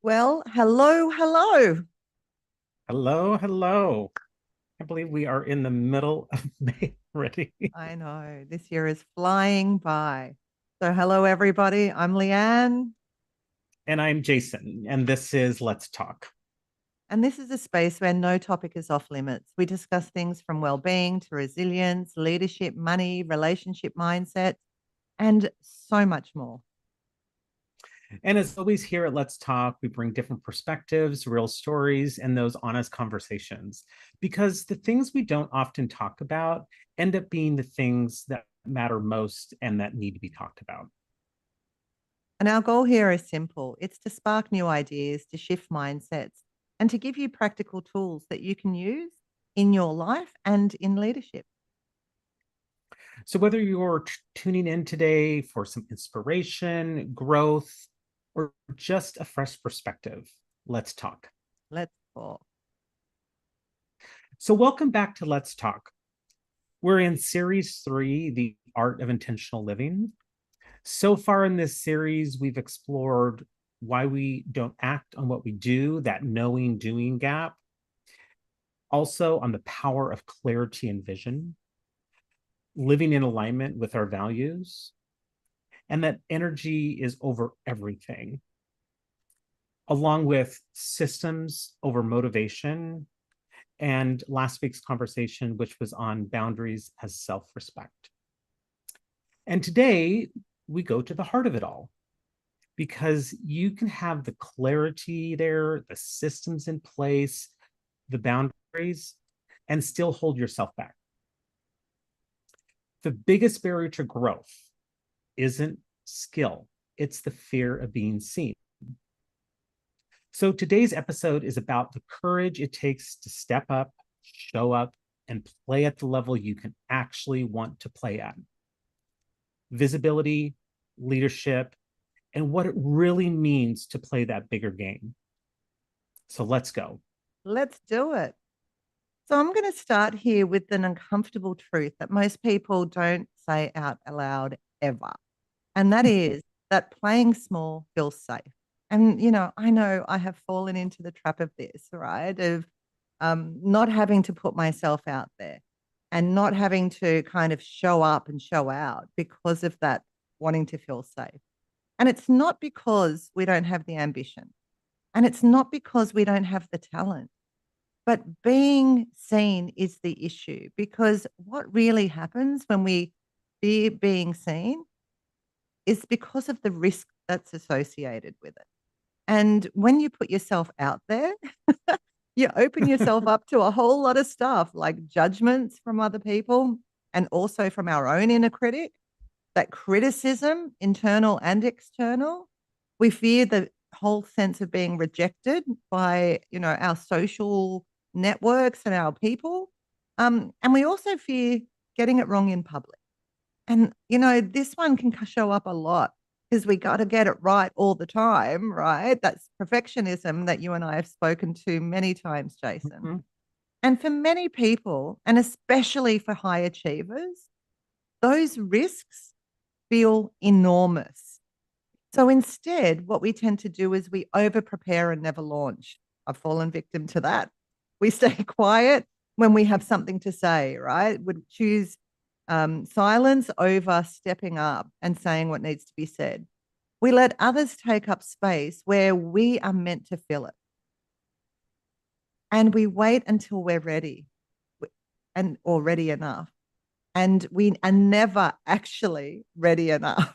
Well, hello, hello. Hello, hello. I believe we are in the middle of May already. I know this year is flying by. So, hello, everybody. I'm Leanne, And I'm Jason, and this is Let's Talk. and this is a space where no topic is off limits. We discuss things from well-being to resilience, leadership, money, relationship mindset, and so much more. And as always, here at Let's Talk, we bring different perspectives, real stories, and those honest conversations. Because the things we don't often talk about end up being the things that matter most and that need to be talked about. And our goal here is simple. It's to spark new ideas, to shift mindsets, and to give you practical tools that you can use in your life and in leadership. So, whether you're tuning in today for some inspiration, growth, or just a fresh perspective, let's talk. Let's talk. So, welcome back to Let's Talk. We're in series three, The Art of Intentional Living. So far in this series, we've explored why we don't act on what we do, that knowing doing gap. Also, on the power of clarity and vision, living in alignment with our values, and that energy is over everything, along with systems over motivation. And last week's conversation, which was on boundaries as self respect. And today we go to the heart of it all because you can have the clarity there, the systems in place, the boundaries, and still hold yourself back. The biggest barrier to growth isn't skill, it's the fear of being seen. So today's episode is about the courage it takes to step up, show up, and play at the level you can actually want to play at. Visibility, leadership, and what it really means to play that bigger game. So let's go. Let's do it. So I'm going to start here with an uncomfortable truth that most people don't say out aloud ever. And that is that playing small feels safe. And, I know I have fallen into the trap of this, right? Of not having to put myself out there and not having to kind of show up and show out because of that wanting to feel safe. And it's not because we don't have the ambition. And it's not because we don't have the talent, but being seen is the issue, because what really happens when we fear being seen is because of the risk that's associated with it. And when you put yourself out there, you open yourself up to a whole lot of stuff like judgments from other people and also from our own inner critic, that criticism, internal and external. We fear the whole sense of being rejected by, our social networks and our people. And we also fear getting it wrong in public. And, this one can show up a lot because we got to get it right all the time, right? That's perfectionism that you and I have spoken to many times, Jason. Mhm. And for many people, and especially for high achievers, those risks feel enormous. So instead, what we tend to do is we over prepare and never launch. I've fallen victim to that. We stay quiet when we have something to say, right? Would choose silence over stepping up and saying what needs to be said. We let others take up space where we are meant to fill it. And we wait until we're ready and or ready enough. And we are never actually ready enough.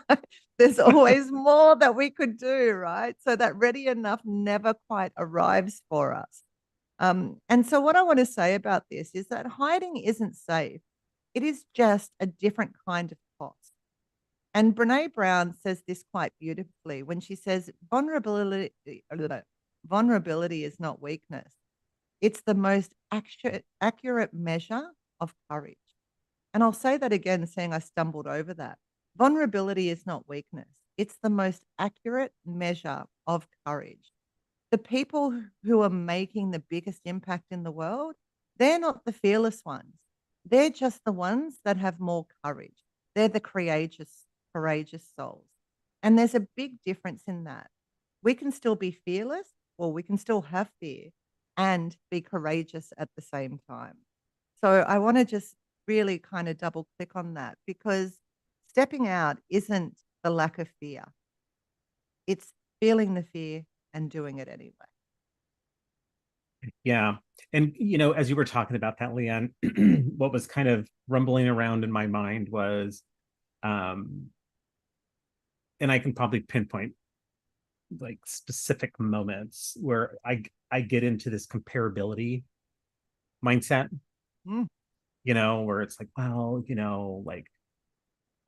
Right? There's always more that we could do, right? So that ready enough never quite arrives for us. And so, what I want to say about this is that hiding isn't safe, it is just a different kind of cost. And Brene Brown says this quite beautifully when she says vulnerability is not weakness, it's the most accurate measure of courage. And I'll say that again, saying I stumbled over that. Vulnerability is not weakness, it's the most accurate measure of courage. The people who are making the biggest impact in the world, they're not the fearless ones. They're just the ones that have more courage. They're the courageous souls. And there's a big difference in that. we can still be fearless, or we can still have fear and be courageous at the same time. So I want to just really kind of double click on that, because stepping out isn't the lack of fear, it's feeling the fear and doing it anyway. Yeah. And, as you were talking about that, Leanne, what was kind of rumbling around in my mind was, and I can probably pinpoint like specific moments where I get into this comparability mindset, Mm, where it's like, well, like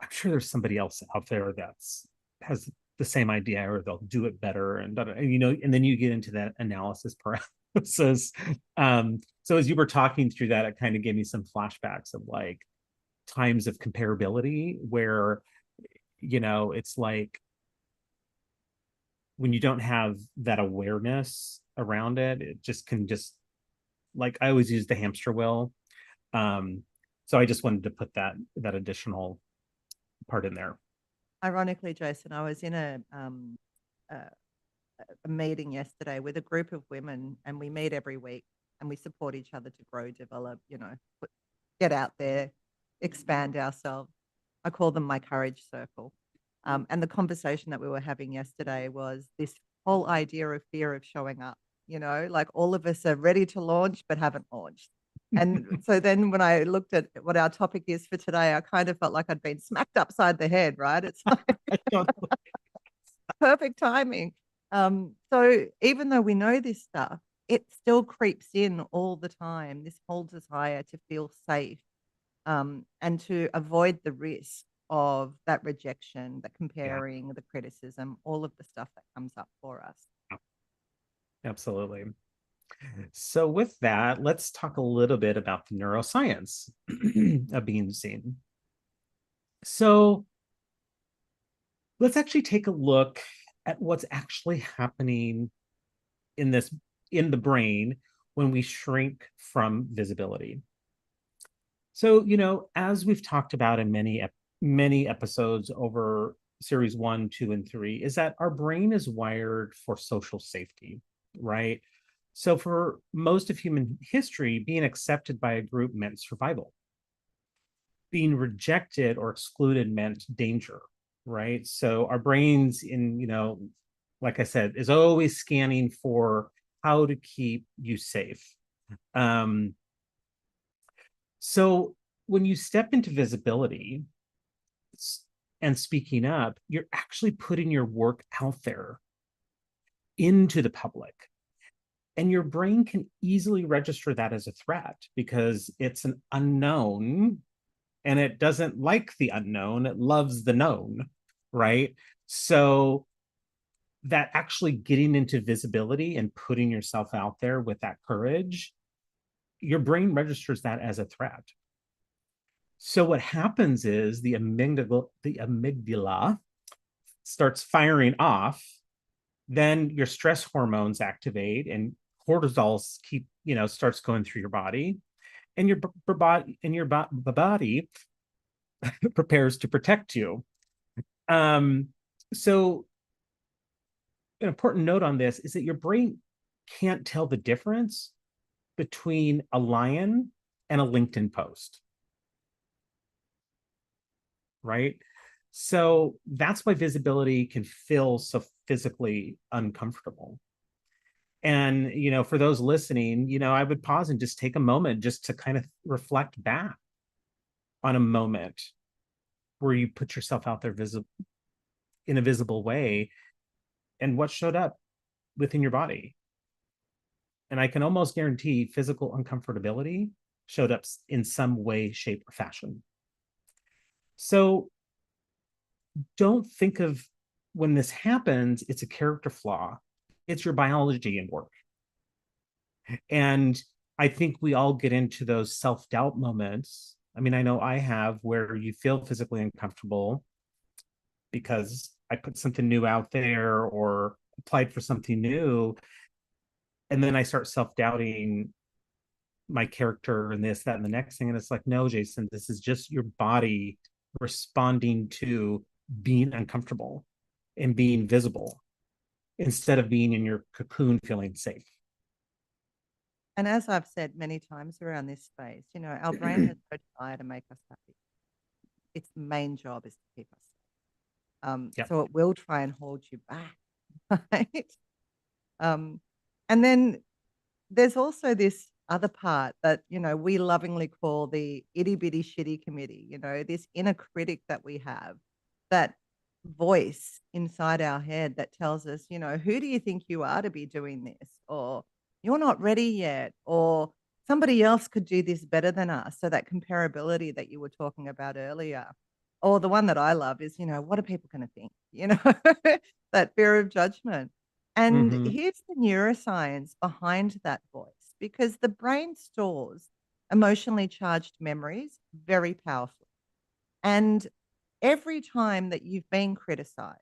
I'm sure there's somebody else out there that's has the same idea or they'll do it better and then you get into that analysis paralysis. So as you were talking through that, it kind of gave me some flashbacks of like times of comparability where it's like when you don't have that awareness around it, it just can just like I always use the hamster wheel. So I just wanted to put that additional part in there. Ironically, Jason, I was in a, a meeting yesterday with a group of women, and we meet every week and we support each other to grow, develop, get out there, expand ourselves. I call them my courage circle. And the conversation that we were having yesterday was this whole idea of fear of showing up, like all of us are ready to launch but haven't launched. And so then when I looked at what our topic is for today, I kind of felt like I'd been smacked upside the head, right? It's like perfect timing. So even though we know this stuff, it still creeps in all the time, this whole desire to feel safe, and to avoid the risk of that rejection, the Yeah, comparing, the criticism, all of the stuff that comes up for us. absolutely. So with that, let's talk a little bit about the neuroscience of being seen. So let's actually take a look at what's actually happening in this in the brain when we shrink from visibility. So, as we've talked about in many episodes over series 1, 2, and 3, is that our brain is wired for social safety, right? So, for most of human history, being accepted by a group meant survival. Being rejected or excluded meant danger, right? So, our brains, like I said, is always scanning for how to keep you safe. Um, so when you step into visibility and speaking up, you're actually putting your work out there into the public. And your brain can easily register that as a threat because it's an unknown and it doesn't like the unknown, it loves the known, right? So that actually getting into visibility and putting yourself out there with that courage, your brain registers that as a threat. So what happens is the amygdala starts firing off, then your stress hormones activate and cortisol starts going through your body, and your body prepares to protect you. So an important note on this is that your brain can't tell the difference between a lion and a LinkedIn post, right? So that's why visibility can feel so physically uncomfortable. And, for those listening, I would pause and just take a moment just to kind of reflect back on a moment where you put yourself out there in a visible way and what showed up within your body. And I can almost guarantee physical uncomfortability showed up in some way, shape, or fashion. So don't think of when this happens, it's a character flaw. It's your biology in work. And I think we all get into those self-doubt moments. I mean, I know I have, where you feel physically uncomfortable because I put something new out there or applied for something new. And then I start self-doubting my character and this, that, and the next thing. And it's like, no, Jason, this is just your body responding to being uncomfortable and being visible. instead of being in your cocoon feeling safe. And as I've said many times around this space, you know, our brain has no desire to make us happy. Its main job is to keep us safe. Yep. So it will try and hold you back, right? And then there's also this other part that, you know, we lovingly call the itty bitty shitty committee, you know, this inner critic that we have, that voice inside our head that tells us, you know, who do you think you are to be doing this? Or you're not ready yet, or somebody else could do this better than us. So that comparability that you were talking about earlier. Or the one that I love is, you know, what are people going to think? You know, that fear of judgment. And Mm-hmm. here's the neuroscience behind that voice, because the brain stores emotionally charged memories very powerfully. And every time that you've been criticized,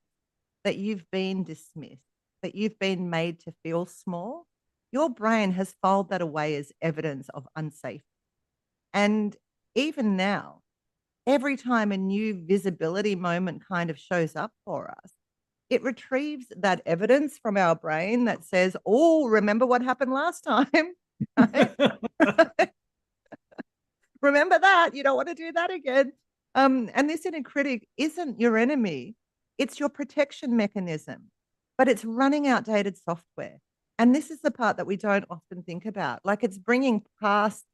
that you've been dismissed, that you've been made to feel small, your brain has filed that away as evidence of unsafe. And even now, every time a new visibility moment kind of shows up for us, it retrieves that evidence from our brain that says, oh, remember what happened last time? Right? Remember that. You don't want to do that again. And this inner critic isn't your enemy, it's your protection mechanism, but it's running outdated software. And this is the part that we don't often think about. Like, it's bringing past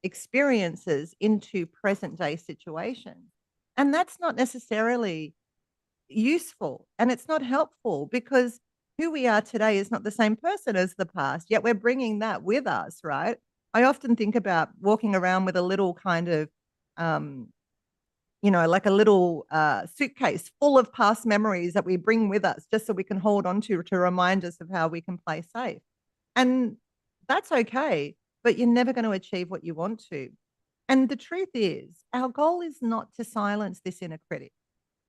experiences into present day situations. And that's not necessarily useful, and it's not helpful, because who we are today is not the same person as the past, yet we're bringing that with us, right? I often think about walking around with a little kind of, um, you know, like a little suitcase full of past memories that we bring with us just so we can hold on to remind us of how we can play safe. And that's okay, but you're never going to achieve what you want to. And the truth is, our goal is not to silence this inner critic,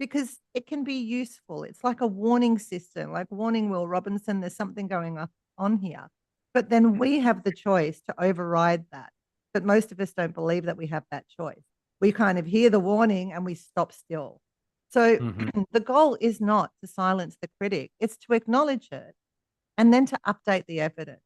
because it can be useful. It's like a warning system, like warning Will Robinson, there's something going on here. But then we have the choice to override that. But most of us don't believe that we have that choice. We kind of hear the warning and we stop still. So Mm-hmm. the goal is not to silence the critic, it's to acknowledge it and then to update the evidence.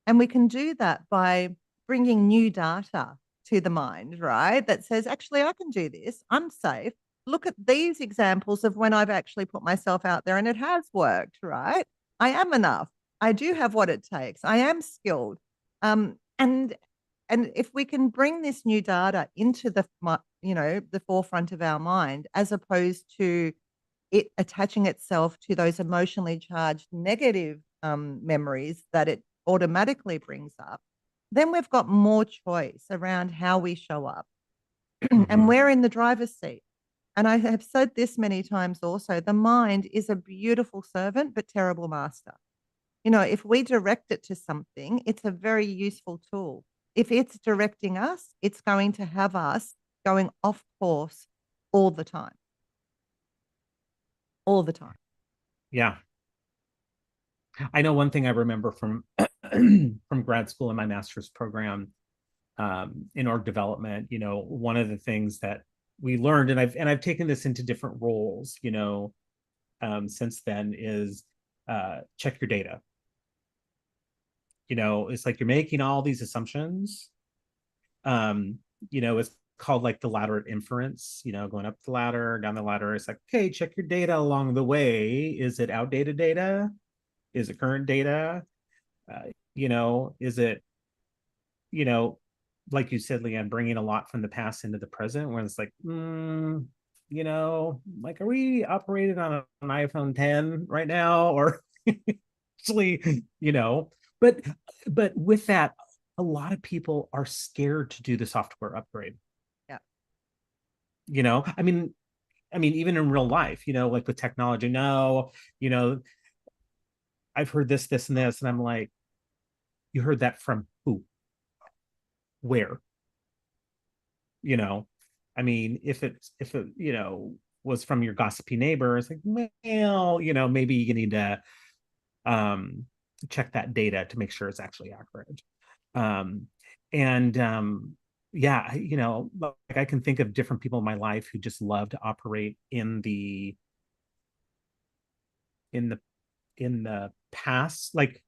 And we can do that by bringing new data to the mind, right? That says, actually, I can do this. I'm safe. Look at these examples of when I've actually put myself out there and it has worked, right? I am enough. I do have what it takes. I am skilled. And if we can bring this new data into you know, the forefront of our mind, as opposed to it attaching itself to those emotionally charged negative memories that it automatically brings up, then we've got more choice around how we show up. And Mm-hmm. we're in the driver's seat. And I have said this many times also, the mind is a beautiful servant, but terrible master. You know, if we direct it to something, it's a very useful tool. If it's directing us, it's going to have us going off course all the time, all the time. Yeah. I know one thing I remember from from grad school in my master's program, in org development, you know, one of the things that we learned, and I've taken this into different roles, you know, since then, is check your data. You know, it's like you're making all these assumptions. Um, you know, it's called like the ladder inference, you know, going up the ladder, down the ladder. It's like, okay, check your data along the way. Is it outdated data? Is it current data? You know, is it, you know, like you said, Leanne, bringing a lot from the past into the present, where it's like, you know, like, are we operating on an iPhone 10 right now, or actually, you know, but with that, a lot of people are scared to do the software upgrade. Yeah. You know, I mean, even in real life, you know, like with technology, no, you know, I've heard this, this, and this, and I'm like, you heard that from who? Where? You know, I mean, if it, you know, was from your gossipy neighbor, it's like, well, you know, maybe you need to um check that data to make sure it's actually accurate. um and yeah, you know, like I can think of different people in my life who just love to operate in the in the past, like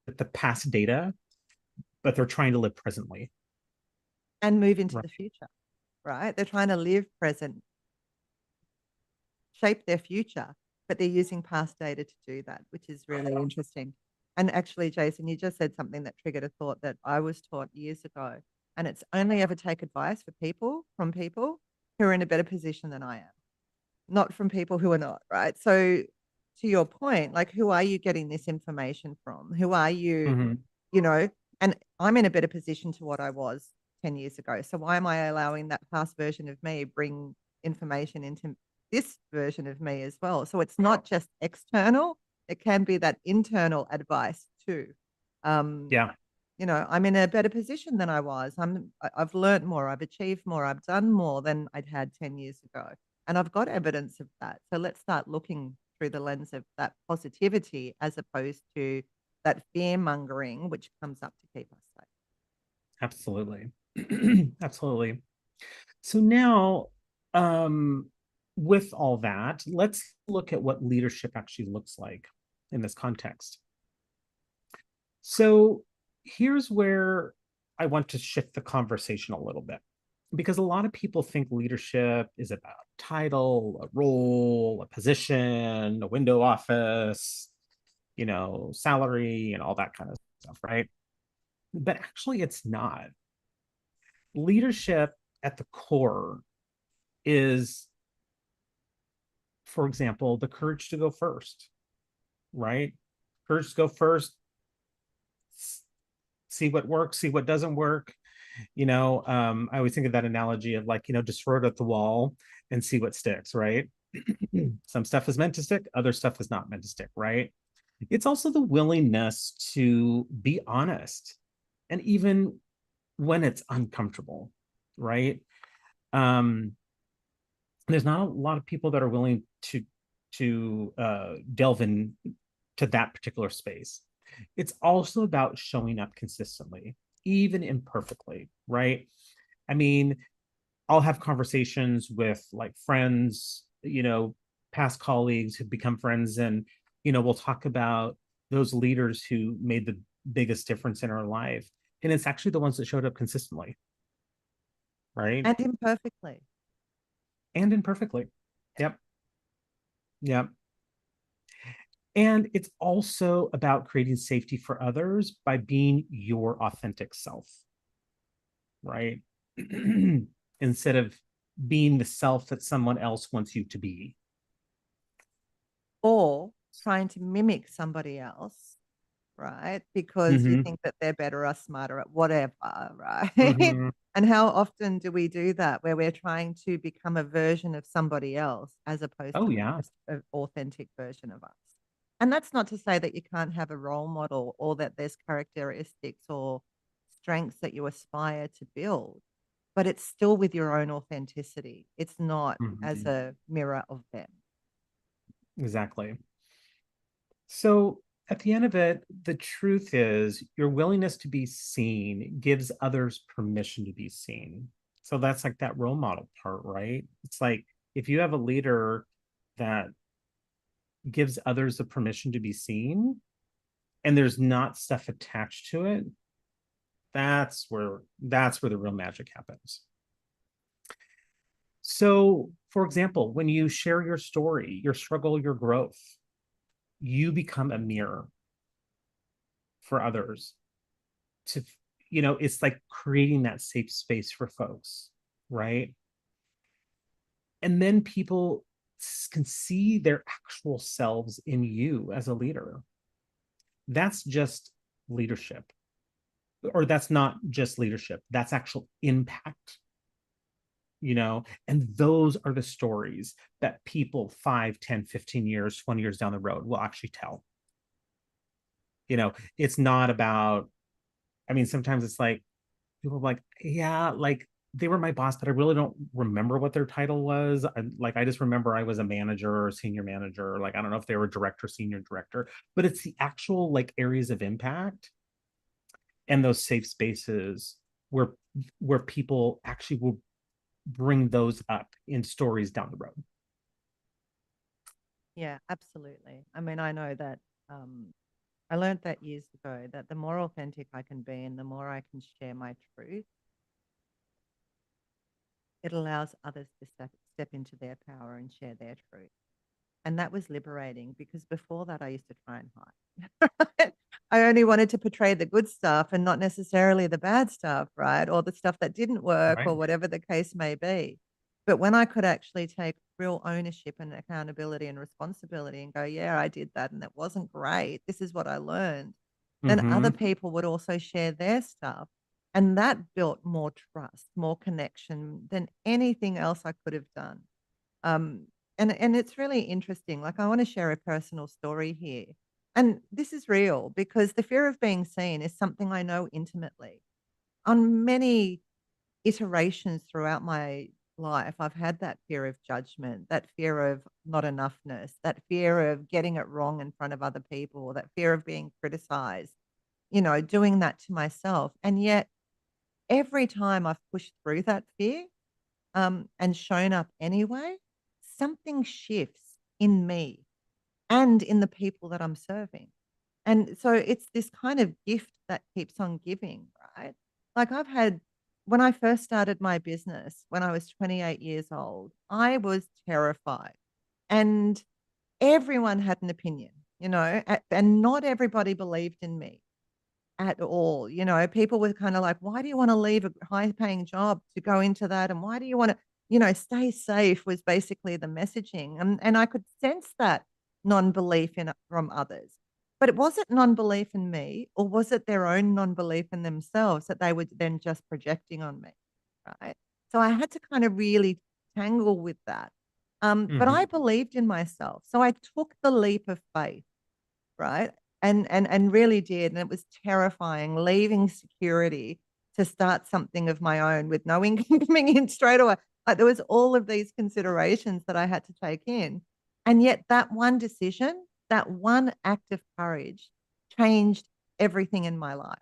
the past data, but they're trying to live presently. And move into Right. the future, right? They're trying to live present, shape their future, but they're using past data to do that, which is really interesting. And actually, Jason, you just said something that triggered a thought that I was taught years ago. And it's only ever take advice from people who are in a better position than I am, not from people who are not, right? So to your point, like, who are you getting this information from? Who are you, Mhm. you know? And I'm in a better position to what I was 10 years ago. So why am I allowing that past version of me bring information into this version of me as well? So it's not just external, it can be that internal advice too. Um, Yeah, I'm in a better position than I was. I've learned more, I've achieved more, I've done more than I'd had 10 years ago. And I've got evidence of that. So let's start looking through the lens of that positivity as opposed to that fear mongering, which comes up to keep us safe. absolutely. Absolutely. So now, um, with all that, let's look at what leadership actually looks like in this context. So here's where I want to shift the conversation a little bit, because a lot of people think leadership is about title, a role, a position, a window office, salary, and all that kind of stuff, right? But actually, it's not. Leadership at the core is, for example, the courage to go first, right? Courage to go first, see what works, see what doesn't work. I always think of that analogy of, like, just throw it at the wall and see what sticks, right? Some stuff is meant to stick, other stuff is not meant to stick, right? It's also the willingness to be honest, and even when it's uncomfortable, right? Um, there's not a lot of people that are willing to delve in to that particular space. It's also about showing up consistently, even imperfectly, right? I mean, I'll have conversations with, like, friends, past colleagues who become friends, and we'll talk about those leaders who made the biggest difference in our life. And it's actually the ones that showed up consistently, right? And imperfectly. And imperfectly. Yep. Yep. And it's also about creating safety for others by being your authentic self, right? Instead of being the self that someone else wants you to be. Or trying to mimic somebody else, right? Because you Mm-hmm. think that they're better or smarter at whatever, right? Mm-hmm. And how often do we do that where we're trying to become a version of somebody else as opposed Oh, to yeah. just an authentic version of us? And that's not to say that you can't have a role model or that there's characteristics or strengths that you aspire to build, but it's still with your own authenticity. It's not as Mm-hmm. a mirror of them. Exactly. So at the end of it, the truth is your willingness to be seen gives others permission to be seen. So that's like that role model part, right? It's like, if you have a leader that gives others the permission to be seen and there's not stuff attached to it, that's where the real magic happens. So, for example, when you share your story, your struggle, your growth, you become a mirror for others. To it's like creating that safe space for folks, right? And then people can see their actual selves in you as a leader. That's just leadership. Or that's not just leadership, that's actual impact. And those are the stories that people 5, 10, 15 years, 20 years down the road will actually tell. It's not about, I mean, sometimes it's like, people are like, yeah, like, they were my boss, but I really don't remember what their title was. I just remember I was a manager or senior manager. Like, I don't know if they were director, senior director, but it's the actual, like, areas of impact and those safe spaces where people actually will bring those up in stories down the road. Yeah, absolutely. I mean, I know that I learned that years ago that the more authentic I can be and the more I can share my truth, it allows others to step into their power and share their truth. And that was liberating because before that, I used to try and hide. I only wanted to portray the good stuff and not necessarily the bad stuff, right? Or the stuff that didn't work Right. or whatever the case may be. But when I could actually take real ownership and accountability and responsibility and go, yeah, I did that and that wasn't great. This is what I learned. Then other Hmm. people would also share their stuff. And that built more trust, more connection than anything else I could have done. Um, and it's really interesting. Like I want to share a personal story here. And this is real because the fear of being seen is something I know intimately. On many iterations throughout my life, I've had that fear of judgment, that fear of not enoughness, that fear of getting it wrong in front of other people, that fear of being criticized, doing that to myself. And yet every time I've pushed through that fear, and shown up anyway, something shifts in me and in the people that I'm serving. And so it's this kind of gift that keeps on giving, right? Like when I first started my business when I was 28 years old, I was terrified and everyone had an opinion, and not everybody believed in me at all. People were kind of like, why do you want to leave a high paying job to go into that? And why do you want to, stay safe was basically the messaging. And I could sense that non belief in from others. But it wasn't non belief in me, or was it their own non belief in themselves that they were then just projecting on me? Right. So I had to kind of really tangle with that. But Hmm. I believed in myself. So I took the leap of faith, right? And really did, and it was terrifying leaving security to start something of my own with no income coming in straight away. Like, there was all of these considerations that I had to take in, and yet that one decision, that one act of courage changed everything in my life.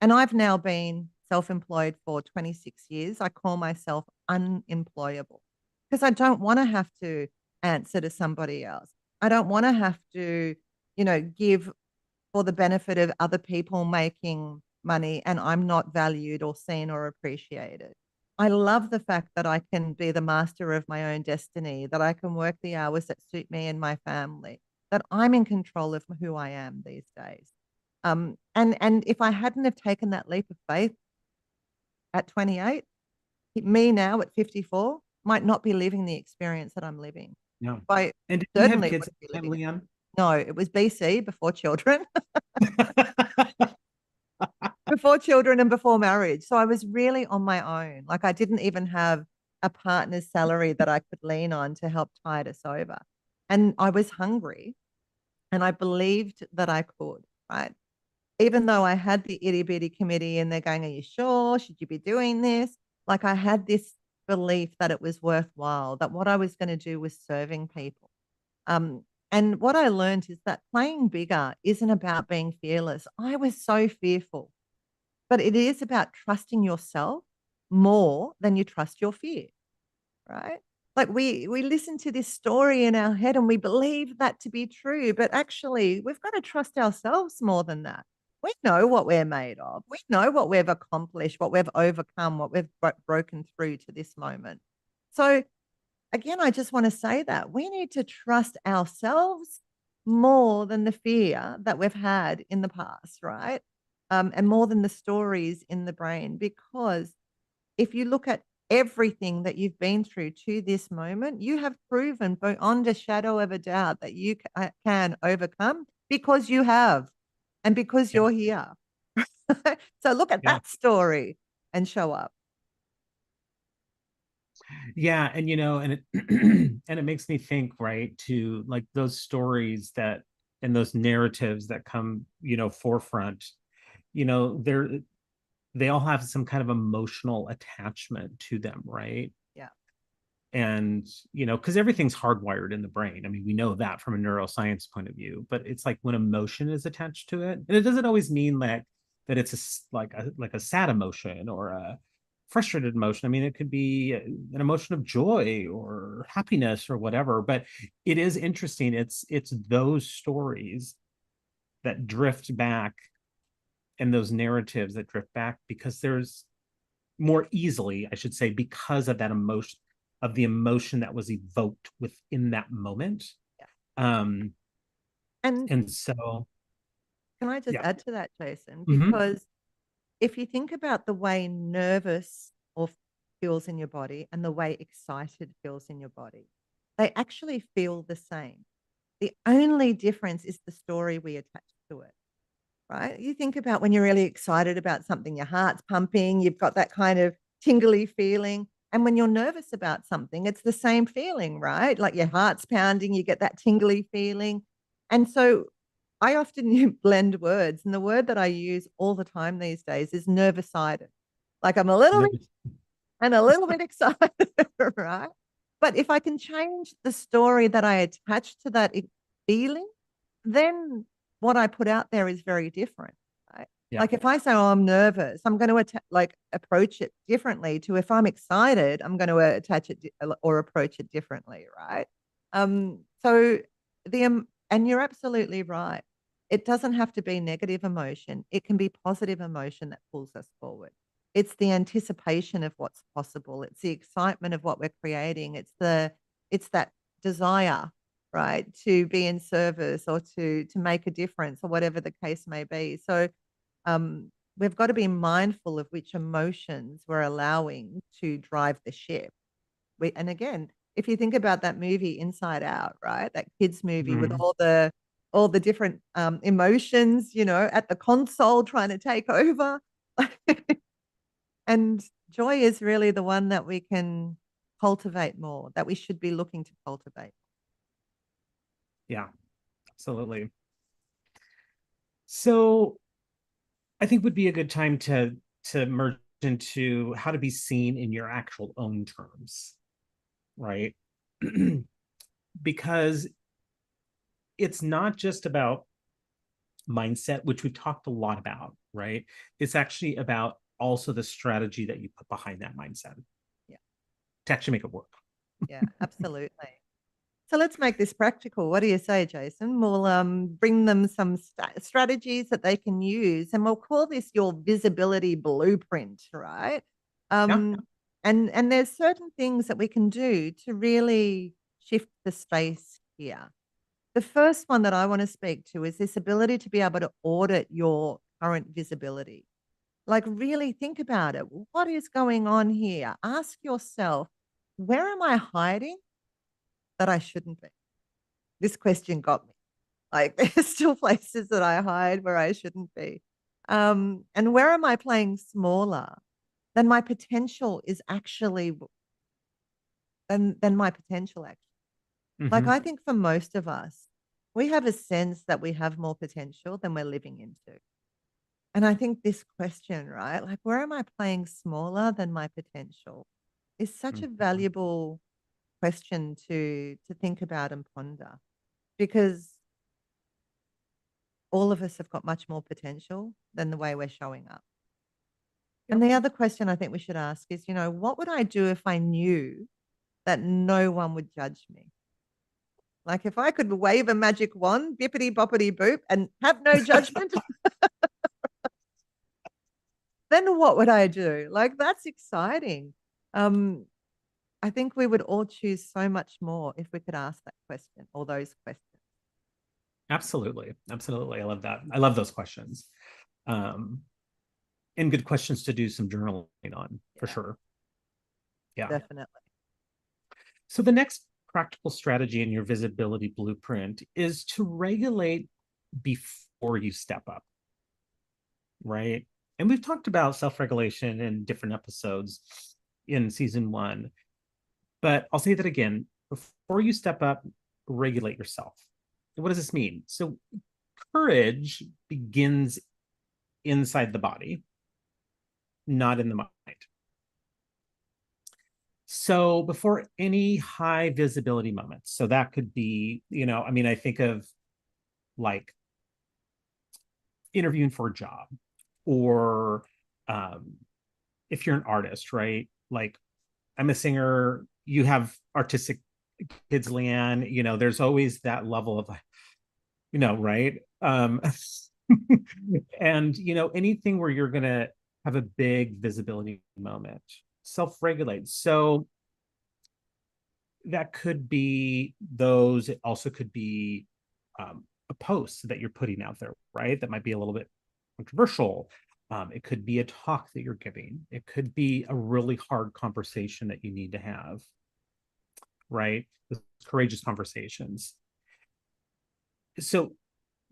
And I've now been self-employed for 26 years. I call myself unemployable because I don't wanna have to answer to somebody else. I don't wanna have to, give for the benefit of other people making money and I'm not valued or seen or appreciated. I love the fact that I can be the master of my own destiny, that I can work the hours that suit me and my family, that I'm in control of who I am these days. And if I hadn't have taken that leap of faith at 28, me now at 54 might not be living the experience that I'm living. Yeah. I And did you have certainly kids at wouldn't be the time, living it. Leanne? No, it was BC before children. Before children and before marriage. So I was really on my own. Like I didn't even have a partner's salary that I could lean on to help tide us over. And I was hungry and I believed that I could, right? Even though I had the itty bitty committee and they're going, are you sure? Should you be doing this? Like I had this belief that it was worthwhile, that what I was going to do was serving people. And what I learned is that playing bigger isn't about being fearless. I was so fearful, but it is about trusting yourself more than you trust your fear, right? Like we listen to this story in our head and we believe that to be true, but actually we've got to trust ourselves more than that. We know what we're made of. We know what we've accomplished, what we've overcome, what we've broken through to this moment. So again, I just want to say that we need to trust ourselves more than the fear that we've had in the past, right? And more than the stories in the brain. Because if you look at everything that you've been through to this moment, you have proven beyond a shadow of a doubt that you can overcome because you have and because Yeah. you're here. So look at Yeah. that story and show up. Yeah. And and it and it makes me think, right, to like those stories that and those narratives that come, forefront, they're they all have some kind of emotional attachment to them, right? Yeah. And because everything's hardwired in the brain. I mean, we know that from a neuroscience point of view, but it's like when emotion is attached to it, and it doesn't always mean like that it's like a sad emotion or frustrated emotion. I mean, it could be an emotion of joy or happiness or whatever, but it is interesting. It's those stories that drift back, and those narratives that drift back, because there's more easily, I should say, because of that emotion, of the emotion that was evoked within that moment. Um, And and so, can I just yeah. add to that, Jason? Mhm. Because if you think about the way nervous or feels in your body and the way excited feels in your body, they actually feel the same. The only difference is the story we attach to it, right? You think about when you're really excited about something, your heart's pumping, you've got that kind of tingly feeling. And when you're nervous about something, it's the same feeling, right? Like your heart's pounding, you get that tingly feeling. And so I often blend words, and the word that I use all the time these days is nervous-sided. Like I'm a little bit and a little bit excited, right? But if I can change the story that I attach to that feeling, then what I put out there is very different, right? Yeah. Like if I say, "Oh, I'm nervous," I'm going to like approach it differently to if I'm excited, I'm going to attach it or approach it differently, right? So and you're absolutely right. It doesn't have to be negative emotion. It can be positive emotion that pulls us forward. It's the anticipation of what's possible. It's the excitement of what we're creating. It's that desire, right, to be in service or to make a difference or whatever the case may be. So we've got to be mindful of which emotions we're allowing to drive the ship. And again, if you think about that movie Inside Out, right, that kids movie with Mhm. all the different emotions, at the console trying to take over. And joy is really the one that we can cultivate more, that we should be looking to cultivate. Yeah, absolutely. So I think would be a good time to merge into how to be seen in your actual own terms, right? Because it's not just about mindset, which we've talked a lot about, right? It's actually about also the strategy that you put behind that mindset Yeah, to actually make it work. yeah, absolutely. So let's make this practical. What do you say, Jason? We'll bring them some strategies that they can use, and we'll call this your visibility blueprint, right? Yeah. And there's certain things that we can do to really shift the space here. The first one that I want to speak to is this ability to be able to audit your current visibility. Like, really think about it. What is going on here? Ask yourself, where am I hiding that I shouldn't be? This question got me. Like, there's still places that I hide where I shouldn't be. And where am I playing smaller than my potential is actually than my potential actually? Like, Mm-hmm. I think for most of us, we have a sense that we have more potential than we're living into. And I think this question, right? Like, where am I playing smaller than my potential is such a Mm-hmm. valuable question to think about and ponder, because all of us have got much more potential than the way we're showing up. And Yep. the other question I think we should ask is, what would I do if I knew that no one would judge me? Like if I could wave a magic wand, bippity boppity boop, and have no judgment, then what would I do? Like that's exciting. Um, I think we would all choose so much more if we could ask that question or those questions. Absolutely. Absolutely. I love that. I love those questions. Um, and good questions to do some journaling on for Yeah, sure. Yeah. definitely. So the next practical strategy in your visibility blueprint is to regulate before you step up, right? And we've talked about self-regulation in different episodes in season one, but I'll say that again. Before you step up, regulate yourself. And what does this mean? So courage begins inside the body, not in the mind. So before any high visibility moments, so that could be, I mean, I think of like interviewing for a job or um, if you're an artist, right? Like I'm a singer, you have artistic kids, Leanne, there's always that level of, right? And anything where you're gonna have a big visibility moment, self-regulate. So that could be those. It also could be a post that you're putting out there, right? That might be a little bit controversial. It could be a talk that you're giving. It could be a really hard conversation that you need to have, right? Those courageous conversations. So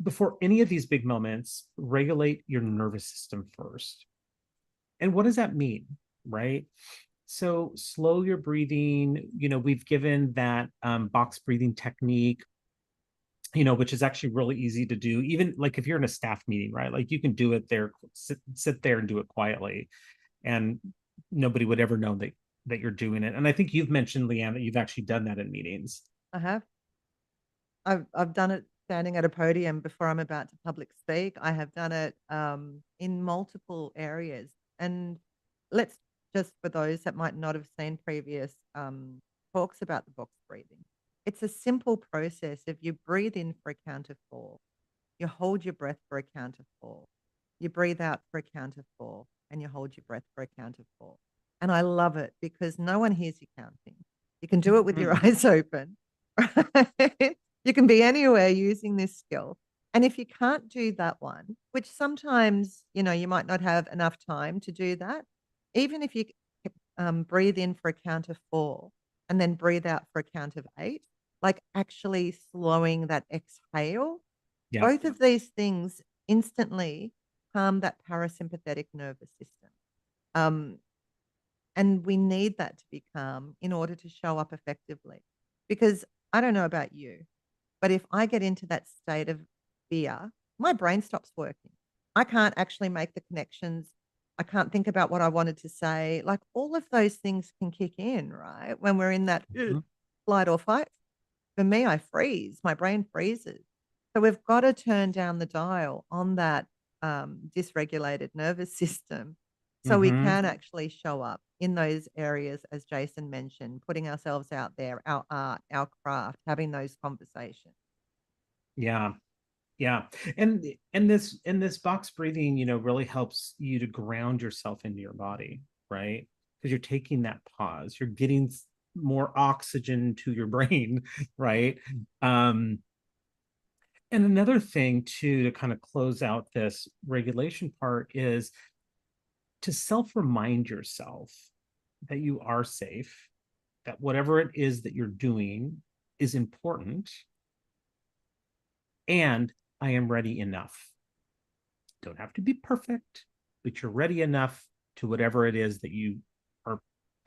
before any of these big moments, regulate your nervous system first. And what does that mean, right? So slow your breathing. We've given that box breathing technique, which is actually really easy to do. Even like if you're in a staff meeting, right? Like you can do it there, sit there and do it quietly, and nobody would ever know that you're doing it. And I think you've mentioned, Leanne, that you've actually done that in meetings. I have. I've done it standing at a podium before I'm about to public speak. I have done it in multiple areas. And let's just for those that might not have seen previous talks about the box breathing, it's a simple process. If you breathe in for a count of 4, you hold your breath for a count of 4, you breathe out for a count of 4, and you hold your breath for a count of 4. And I love it because no one hears you counting. You can do it with your eyes open. Right? You can be anywhere using this skill. And if you can't do that one, which sometimes, you might not have enough time to do that, even if you breathe in for a count of 4 and then breathe out for a count of 8, like actually slowing that exhale, Yeah. both of these things instantly calm that parasympathetic nervous system. And we need that to be calm in order to show up effectively. Because I don't know about you, but if I get into that state of fear, my brain stops working. I can't actually make the connections. I can't think about what I wanted to say. Like all of those things can kick in, right? When we're in that flight or fight. For me, I freeze. My brain freezes. So we've got to turn down the dial on that dysregulated nervous system so we can actually show up in those areas, as Jason mentioned, putting ourselves out there, our art, our craft, having those conversations. Yeah. Yeah. And this box breathing, really helps you to ground yourself into your body, right? Because you're taking that pause, you're getting more oxygen to your brain, right? And another thing too, to kind of close out this regulation part, is to self-remind yourself that you are safe, that whatever it is that you're doing is important, and I am ready enough. Don't have to be perfect, but you're ready enough to whatever it is that you are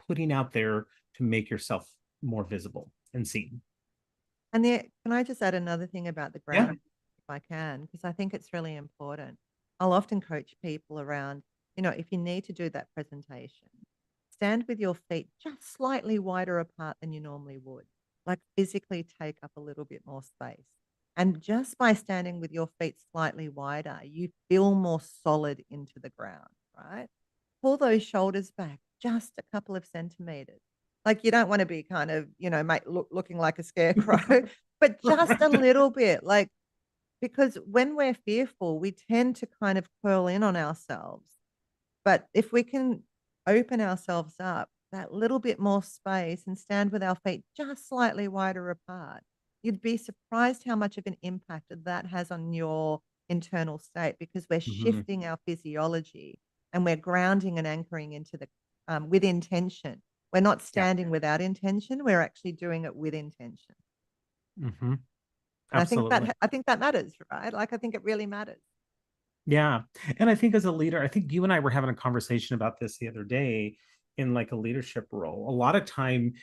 putting out there to make yourself more visible and seen. And can I just add another thing about the Yeah. ground, if I can? Because I think it's really important. I'll often coach people around, if you need to do that presentation, stand with your feet just slightly wider apart than you normally would, like physically take up a little bit more space. And just by standing with your feet slightly wider, you feel more solid into the ground, right? Pull those shoulders back just a couple of centimeters. Like you don't want to be kind of, looking like a scarecrow, but just a little bit. Like, because when we're fearful, we tend to kind of curl in on ourselves. But if we can open ourselves up that little bit more space and stand with our feet just slightly wider apart, you'd be surprised how much of an impact that has on your internal state because we're shifting our physiology and we're grounding and anchoring into the with intention. We're not standing without intention. We're actually doing it with intention. Mm-hmm. And Absolutely. I think that matters, right? Like I think it really matters. Yeah. And I think as a leader, I think you and I were having a conversation about this the other day in like a leadership role. A lot of time,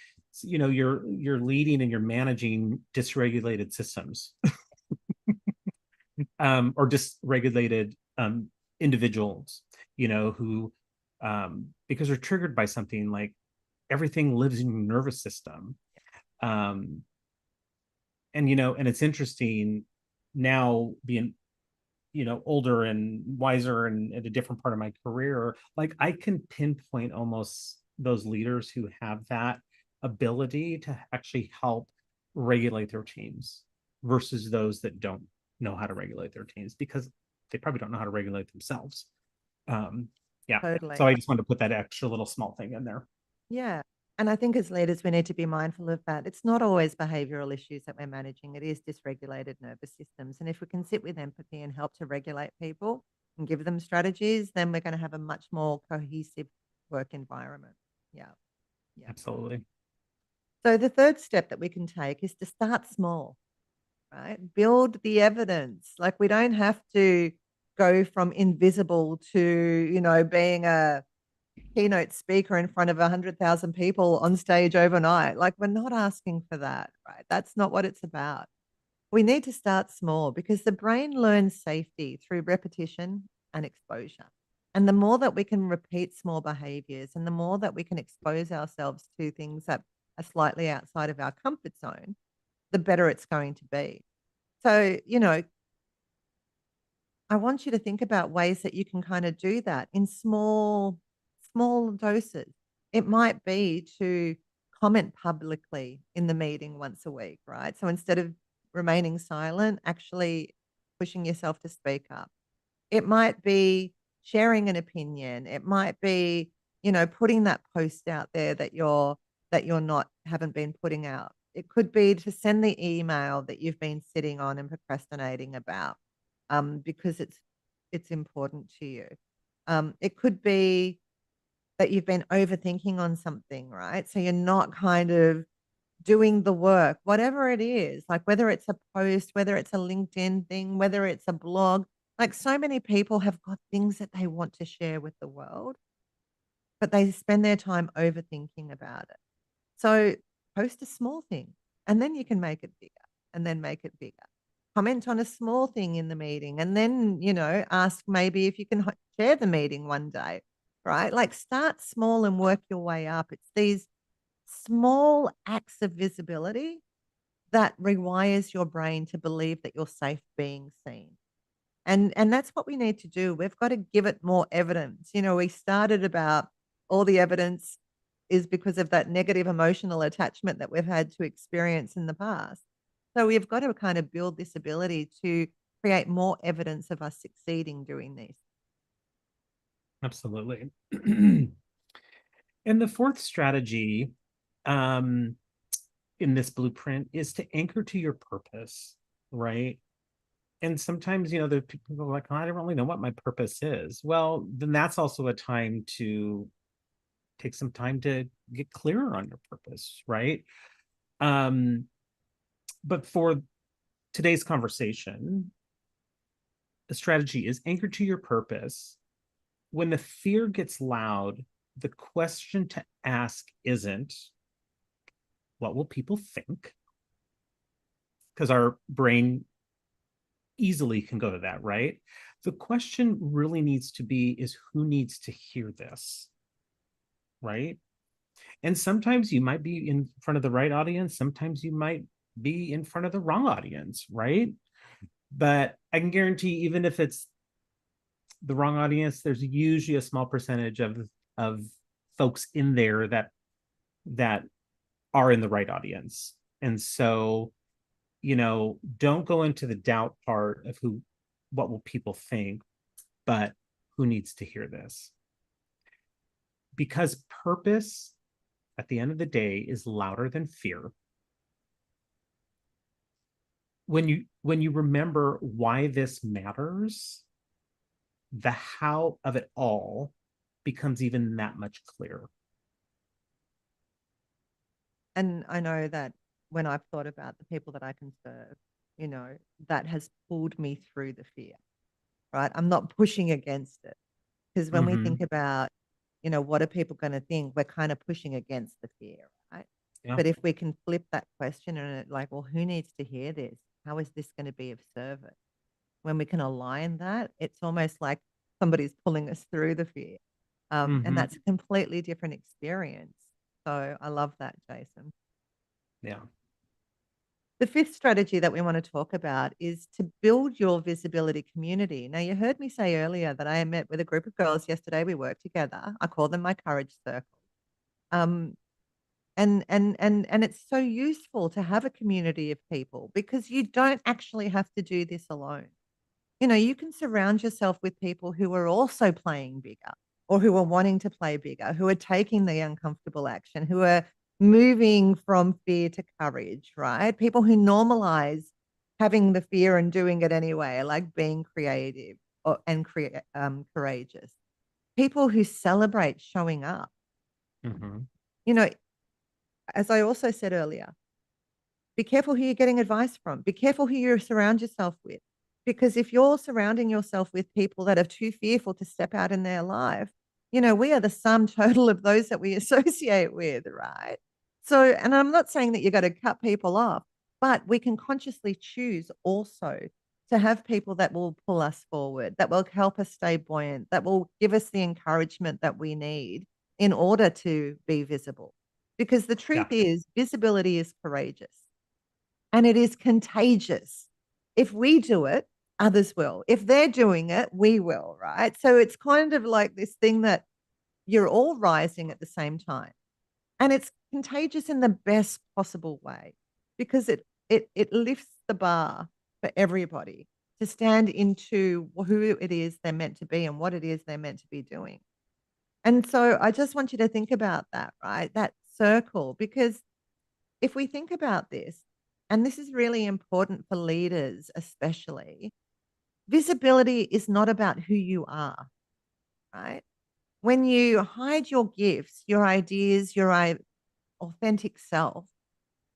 you're leading and you're managing dysregulated systems, or dysregulated individuals, who because they're triggered by something, like everything lives in your nervous system. And and it's interesting now being older and wiser and at a different part of my career, like I can pinpoint almost those leaders who have that ability to actually help regulate their teams versus those that don't know how to regulate their teams because they probably don't know how to regulate themselves. Yeah. Totally. So I just wanted to put that extra little small thing in there. Yeah. And I think as leaders, we need to be mindful of that. It's not always behavioral issues that we're managing, it is dysregulated nervous systems. And if we can sit with empathy and help to regulate people and give them strategies, then we're going to have a much more cohesive work environment. Yeah. Yeah. Absolutely. So the third step that we can take is to start small, right? Build the evidence. Like we don't have to go from invisible to, being a keynote speaker in front of 100,000 people on stage overnight. Like we're not asking for that, right? That's not what it's about. We need to start small because the brain learns safety through repetition and exposure. And the more that we can repeat small behaviors and the more that we can expose ourselves to things that are slightly outside of our comfort zone, the better it's going to be. So, I want you to think about ways that you can kind of do that in small doses. It might be to comment publicly in the meeting once a week, right? So instead of remaining silent, actually pushing yourself to speak up. It might be sharing an opinion. It might be, putting that post out there that you're not haven't been putting out. It could be to send the email that you've been sitting on and procrastinating about, because it's important to you. It could be that you've been overthinking on something, right? So you're not kind of doing the work, whatever it is, like whether it's a post, whether it's a LinkedIn thing, whether it's a blog. Like so many people have got things that they want to share with the world, but they spend their time overthinking about it. So post a small thing and then you can make it bigger and then make it bigger. Comment on a small thing in the meeting and then, ask maybe if you can share the meeting one day, right? Like start small and work your way up. It's these small acts of visibility that rewires your brain to believe that you're safe being seen. And that's what we need to do. We've got to give it more evidence. We started about all the evidence is because of that negative emotional attachment that we've had to experience in the past. So we've got to kind of build this ability to create more evidence of us succeeding doing this. Absolutely. And the fourth strategy in this blueprint is to anchor to your purpose, right? And sometimes, the people are like, oh, I don't really know what my purpose is. Well, then that's also a time to take some time to get clearer on your purpose, right? But for today's conversation, the strategy is anchored to your purpose. When the fear gets loud, the question to ask isn't, what will people think? Because our brain easily can go to that, right? The question really needs to be is who needs to hear this, right? And sometimes you might be in front of the right audience, sometimes you might be in front of the wrong audience, right? But I can guarantee, even if it's the wrong audience, there's usually a small percentage of folks in there that are in the right audience. And so, don't go into the doubt part of what will people think, but who needs to hear this? Because purpose at the end of the day is louder than fear. When you remember why this matters, the how of it all becomes even that much clearer. And I know that when I've thought about the people that I can serve, that has pulled me through the fear, right? I'm not pushing against it. Because when we think about, what are people going to think, we're kind of pushing against the fear, right? Yeah. But if we can flip that question and like, well, who needs to hear this? How is this going to be of service? When we can align that, it's almost like somebody's pulling us through the fear. And that's a completely different experience. So I love that, Jason. Yeah. The fifth strategy that we want to talk about is to build your visibility community. Now, you heard me say earlier that I met with a group of girls yesterday. We worked together. I call them my courage circle. Um, and it's so useful to have a community of people because you don't actually have to do this alone. You know, you can surround yourself with people who are also playing bigger or who are wanting to play bigger, who are taking the uncomfortable action, who are moving from fear to courage, right? People who normalize having the fear and doing it anyway, like being creative courageous. People who celebrate showing up. Mhm. You know, as I also said earlier, be careful who you're getting advice from. Be careful who you surround yourself with. Because if you're surrounding yourself with people that are too fearful to step out in their life, you know, we are the sum total of those that we associate with, right? So, and I'm not saying that you got to cut people off, but we can consciously choose also to have people that will pull us forward, that will help us stay buoyant, that will give us the encouragement that we need in order to be visible. Because the truth Yeah. is, visibility is courageous and it is contagious. If we do it, others will. If they're doing it, we will, right? So it's kind of like this thing that you're all rising at the same time. And it's contagious in the best possible way because it lifts the bar for everybody to stand into who it is they're meant to be and what it is they're meant to be doing. And so I just want you to think about that, right? That circle, because if we think about this, and this is really important for leaders, especially, visibility is not about who you are, right? When you hide your gifts, your ideas, your authentic self,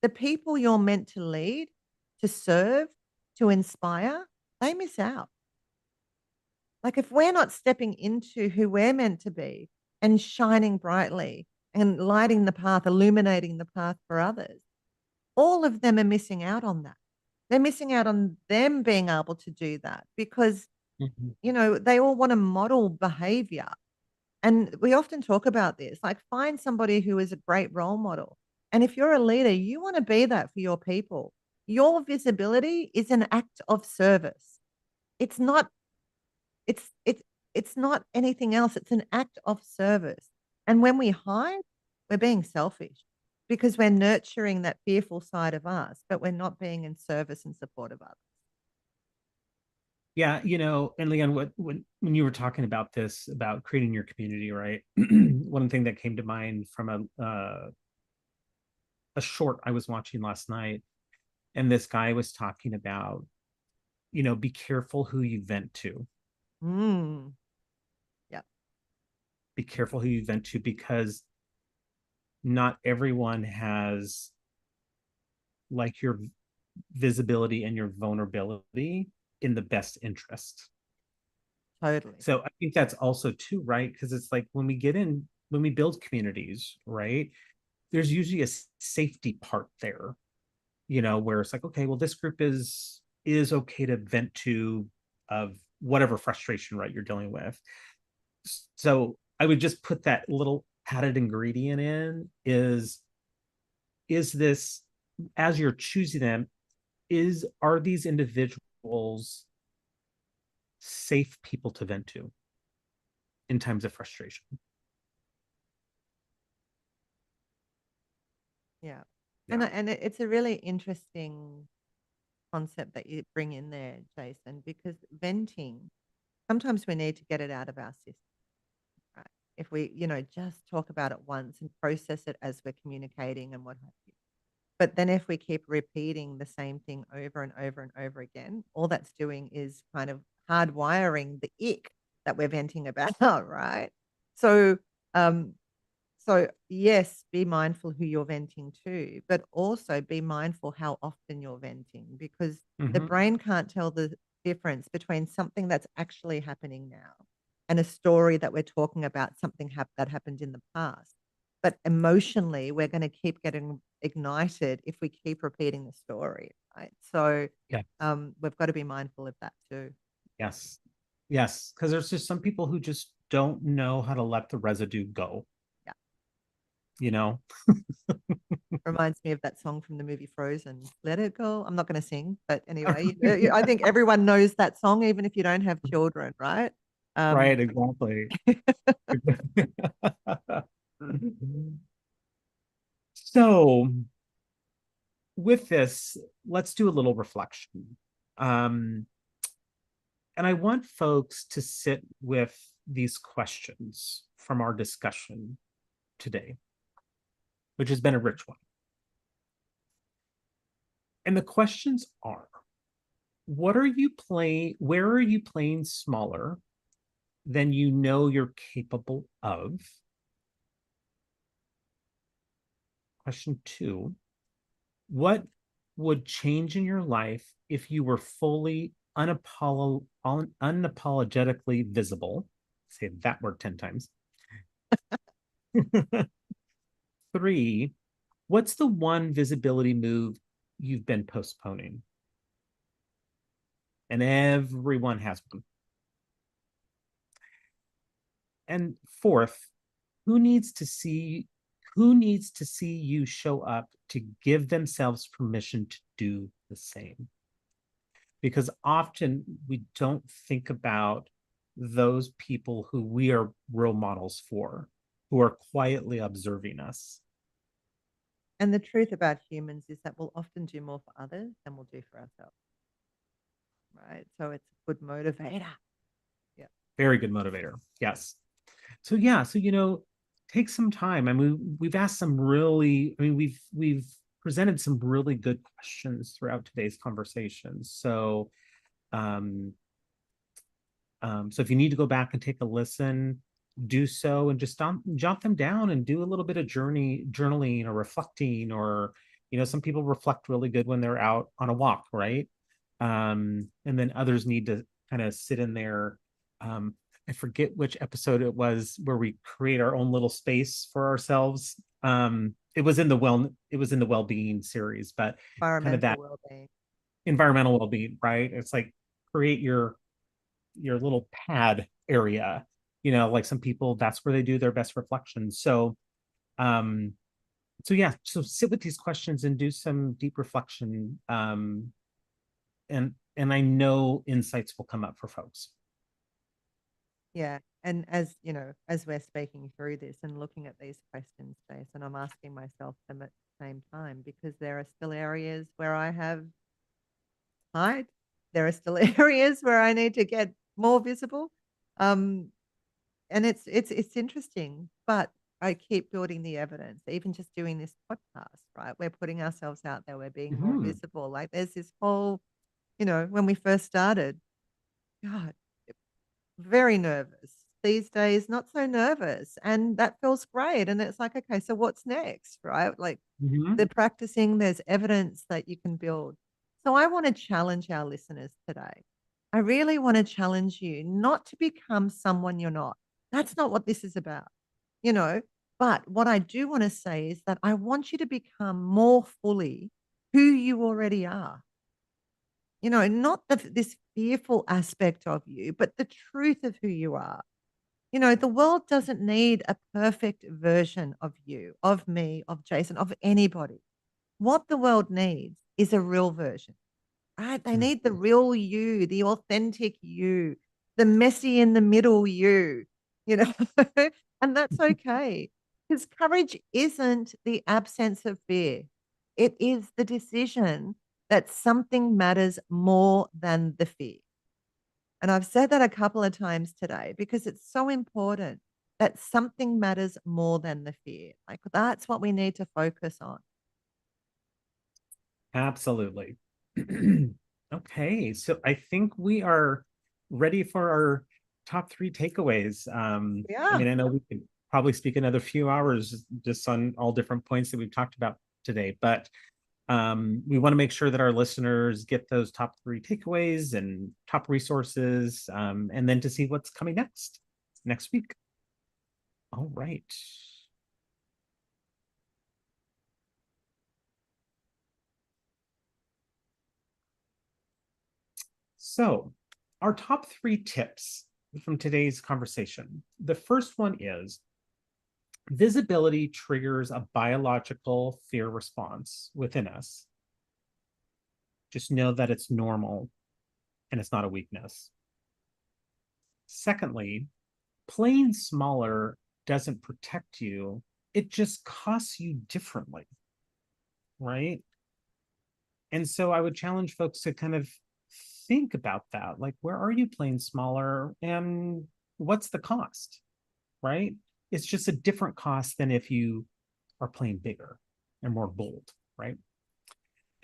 the people you're meant to lead, to serve, to inspire, they miss out. Like if we're not stepping into who we're meant to be and shining brightly and lighting the path, illuminating the path for others, all of them are missing out on that. They're missing out on them being able to do that because, Mhm. you know, they all want to model behavior. And we often talk about this like, find somebody who is a great role model. And if you're a leader, you want to be that for your people. Your visibility is an act of service. It's not, it's, it's, it's not anything else. It's an act of service. And when we hide, we're being selfish because we're nurturing that fearful side of us, but we're not being in service and support of others. Yeah, and Leon, when you were talking about this, about creating your community, right? One thing that came to mind from a short I was watching last night, and this guy was talking about, be careful who you vent to. Mm, yeah, Be careful who you vent to because not everyone has like your visibility and your vulnerability in the best interest. totally. So I think that's also too, right? Because it's like when we build communities, right? There's usually a safety part there, where it's like, okay, well, this group is okay to vent to of whatever frustration, right, you're dealing with. So I would just put that little added ingredient in is this, as you're choosing them, are these individuals safe people to vent to in times of frustration? Yeah. Yeah. It's a really interesting concept that you bring in there, Jason, because venting, sometimes we need to get it out of our system, right? If we, you know, just talk about it once and process it as we're communicating and what have you. But then if we keep repeating the same thing over and over and over again, all that's doing is kind of hardwiring the ick that we're venting about, right? So, um, so yes, be mindful who you're venting to, but also be mindful how often you're venting because the Mm-hmm. brain can't tell the difference between something that's actually happening now and a story that we're talking about, something that happened in the past. But emotionally, we're going to keep getting ignited if we keep repeating the story, right? So Yeah. we've got to be mindful of that too. Yes. Yes. Because there's just some people who just don't know how to let the residue go, Yeah. you know? Reminds me of that song from the movie Frozen, Let It Go. I'm not gonna sing, but anyway, I think everyone knows that song, even if you don't have children, right? Um, Right, exactly. So with this, let's do a little reflection. Um, and I want folks to sit with these questions from our discussion today, which has been a rich one. And the questions are, where are you playing smaller than you know you're capable of? Question 2, what would change in your life if you were fully unapologetically visible? Say that word 10 times. 3, what's the one visibility move you've been postponing? And everyone has one. And 4th, who needs to see you show up to give themselves permission to do the same? Because often we don't think about those people who we are role models for, who are quietly observing us. and the truth about humans is that we'll often do more for others than we'll do for ourselves, right? So it's a good motivator. Yeah. Very good motivator. Yes. So yeah, so take some time. I mean, we've asked some really, I mean, we've presented some really good questions throughout today's conversation. Um, so if you need to go back and take a listen, do so, and just jot them down and do a little bit of journaling or reflecting, or some people reflect really good when they're out on a walk, right? And then others need to kind of sit in there. I forget which episode it was where we create our own little space for ourselves. It was in the well-being series, but kind of Environmental that well-being. environmental well-being, right? It's like create your little pad area, like some people, that's where they do their best reflections. Um yeah, so sit with these questions and do some deep reflection, and I know insights will come up for folks. Yeah. And as you know, as we're speaking through this and looking at these questions, Jason, I'm asking myself them at the same time because there are still areas where I have hide. There are still areas where I need to get more visible. Um, and it's interesting, but I keep building the evidence, even just doing this podcast, right? We're putting ourselves out there, we're being more Mhm. visible. Like there's this whole, when we first started, God, very nervous. These days, not so nervous. And that feels great. And it's like, okay, so what's next? Right? Like Mhm. they're practicing, there's evidence that you can build. So I want to challenge our listeners today. I really want to challenge you not to become someone you're not. That's not what this is about, you know. But what I do want to say is that I want you to become more fully who you already are. Not this fearful aspect of you, but the truth of who you are. The world doesn't need a perfect version of you, of me, of Jason, of anybody. What the world needs is a real version, right? They need the real you, the authentic you, the messy in the middle you, you know, and that's okay because courage isn't the absence of fear. It is the decision that something matters more than the fear. And I've said that a couple of times today because it's so important that something matters more than the fear. Like that's what we need to focus on. Absolutely. Okay, so I think we are ready for our top 3 takeaways. I Yeah. mean, I know we could probably speak another few hours just on all different points that we've talked about today, but we want to make sure that our listeners get those top 3 takeaways and top resources, and then to see what's coming next week. All right. So, our top 3 tips from today's conversation. The first one is Visibility triggers a biological fear response within us. Just know that it's normal and it's not a weakness. Secondly, playing smaller doesn't protect you, it just costs you differently, right? And so I would challenge folks to kind of think about that. Like, where are you playing smaller and what's the cost, right? It's just a different cost than if you are playing bigger and more bold, right?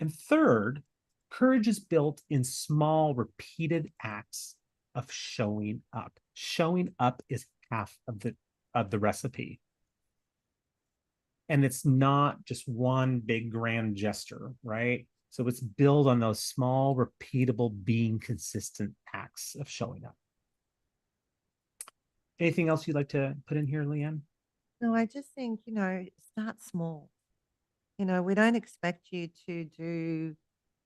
And third, courage is built in small, repeated acts of showing up. Showing up is half of the recipe. And it's not just one big grand gesture, right? So it's built on those small, repeatable, being consistent acts of showing up. Anything else you'd like to put in here, Leanne? No, I just think, start small. We don't expect you to do,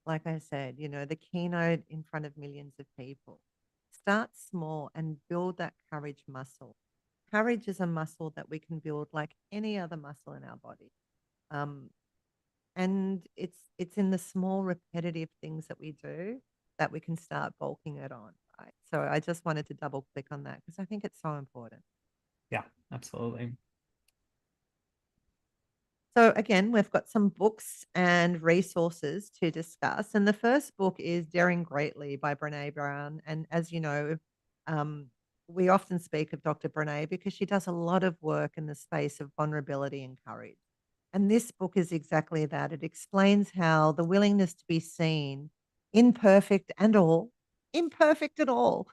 like I said, the keynote in front of millions of people. Start small and build that courage muscle. Courage is a muscle that we can build like any other muscle in our body. Um, and it's in the small repetitive things that we do that we can start bulking it on, right? So I just wanted to double click on that because I think it's so important. Yeah, absolutely. So again, we've got some books and resources to discuss. And the first book is Daring Greatly by Brene Brown. And as you know, um, we often speak of Dr. Brene because she does a lot of work in the space of vulnerability and courage. And this book is exactly that. It explains how the willingness to be seen, imperfect and all, imperfect at all,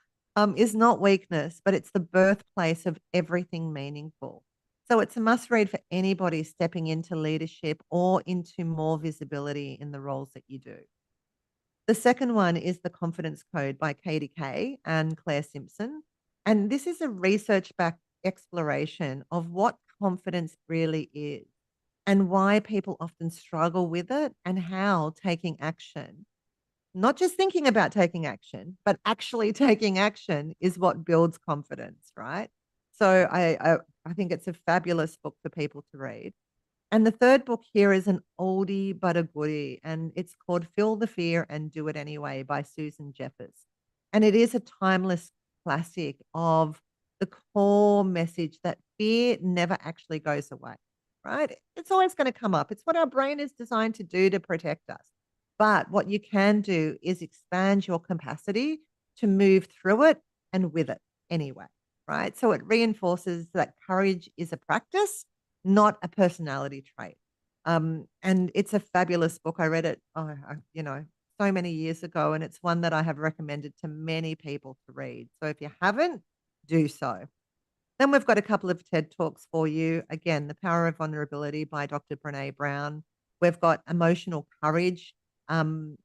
is not weakness, but it's the birthplace of everything meaningful. So it's a must read for anybody stepping into leadership or into more visibility in the roles that you do. The second one is The Confidence Code by Katie Kay and Claire Simpson. And this is a research backed exploration of what confidence really is and why people often struggle with it and how taking action, not just thinking about taking action, but actually taking action is what builds confidence, right? So I think it's a fabulous book for people to read. And the third book here is an oldie but a goodie, and it's called Feel the Fear and Do It Anyway by Susan Jeffers. And it is a timeless classic of the core message that fear never actually goes away, right? It's always going to come up. It's what our brain is designed to do to protect us. But what you can do is expand your capacity to move through it and with it anyway, right? So it reinforces that courage is a practice, not a personality trait. And it's a fabulous book. I read it, so many years ago, and it's one that I have recommended to many people to read. So if you haven't, do so. Then we've got a couple of TED Talks for you. Again, The Power of Vulnerability by Dr. Brene Brown. We've got Emotional Courage by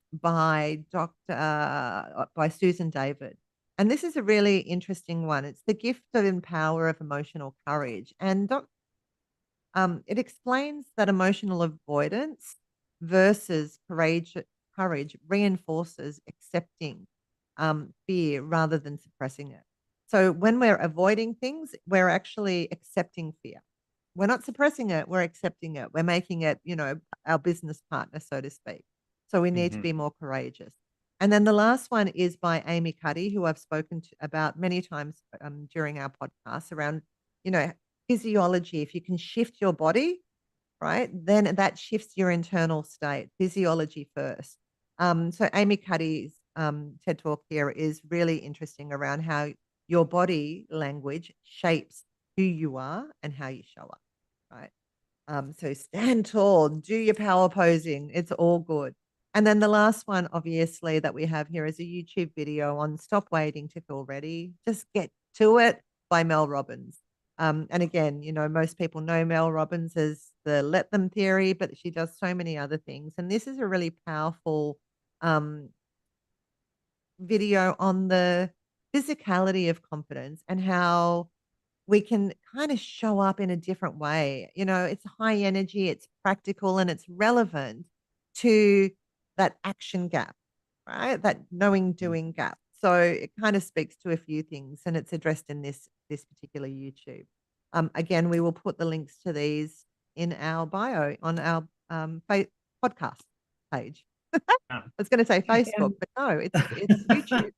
Susan David. And this is a really interesting one. It's The Gift and Power of Emotional Courage. And it explains that emotional avoidance versus courage reinforces accepting fear rather than suppressing it. So when we're avoiding things, we're actually accepting fear. We're not suppressing it, we're accepting it. We're making it, our business partner, so to speak. So we need to be more courageous. And then the last one is by Amy Cuddy, who I've spoken about many times during our podcast around, you know, physiology. If you can shift your body, right, then that shifts your internal state, physiology first. So Amy Cuddy's TED Talk here is really interesting around how your body language shapes who you are and how you show up, right? So stand tall, do your power posing. It's all good. And then the last one, obviously, that we have here is a YouTube video on Stop Waiting to Feel Ready. Just Get to It by Mel Robbins. And again, most people know Mel Robbins as the let them theory, but she does so many other things. And this is a really powerful um, video on the physicality of confidence and how we can kind of show up in a different way. It's high energy, it's practical, and it's relevant to that action gap, right? That knowing doing gap. So it kind of speaks to a few things and it's addressed in this particular YouTube. Again, we will put the links to these in our bio on our podcast page. I was going to say Facebook, And but no, it's YouTube and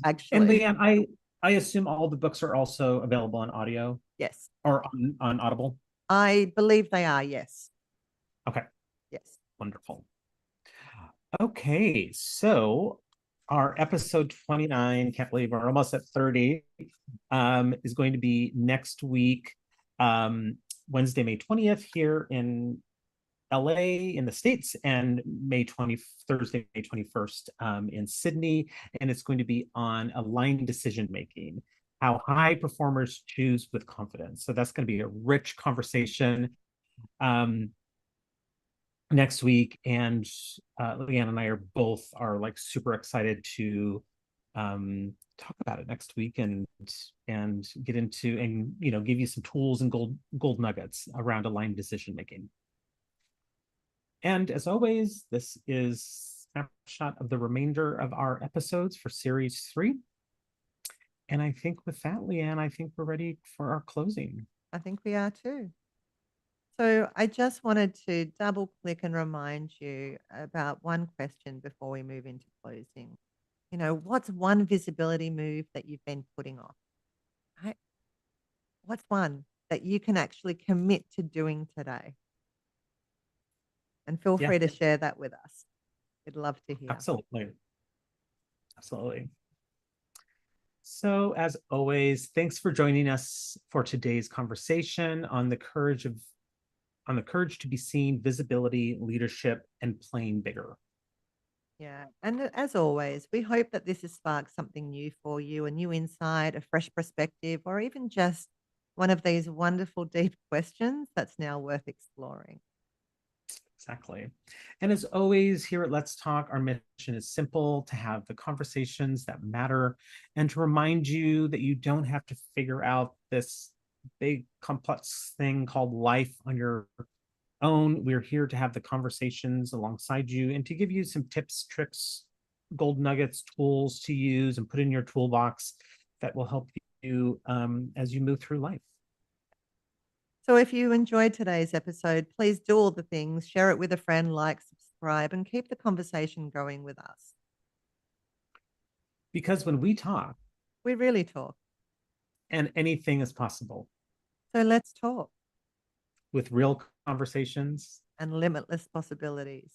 actually. Leanne, I assume all the books are also available on audio Yes, or on Audible. I believe they are. Yes, Okay, yes. wonderful. Okay, so our episode 29, can't believe we're almost at 30, is going to be next week, Wednesday, May 20th here in LA in the States, and Thursday, May 21st in Sydney. And it's going to be on aligned decision making, how high performers choose with confidence. So that's going to be a rich conversation next week. And Leanne and I are like super excited to talk about it next week and get into and give you some tools and gold nuggets around aligned decision making. And as always, this is a snapshot of the remainder of our episodes for series 3. And I think with that, Leanne, I think we're ready for our closing. I think we are too. So I just wanted to double click and remind you about one question before we move into closing. What's one visibility move that you've been putting off? Right? What's one that you can actually commit to doing today? And feel Yeah. free to share that with us. We'd love to hear. Absolutely. Absolutely. So as always, thanks for joining us for today's conversation on the courage to be seen, visibility, leadership, and playing bigger. Yeah. And as always, we hope that this has sparked something new for you, a new insight, a fresh perspective, or even just one of these wonderful, deep questions that's now worth exploring. Exactly. And as always, here at Let's Talk, our mission is simple: to have the conversations that matter and to remind you that you don't have to figure out this big, complex thing called life on your own. We're here to have the conversations alongside you and to give you some tips, tricks, gold nuggets, tools to use and put in your toolbox that will help you as you move through life. So if you enjoyed today's episode, please do all the things, share it with a friend, like, subscribe, and keep the conversation going with us. Because when we talk, we really talk. And anything is possible. So let's talk. With real conversations. And limitless possibilities.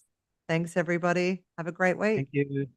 Thanks, everybody. Have a great week. Thank you.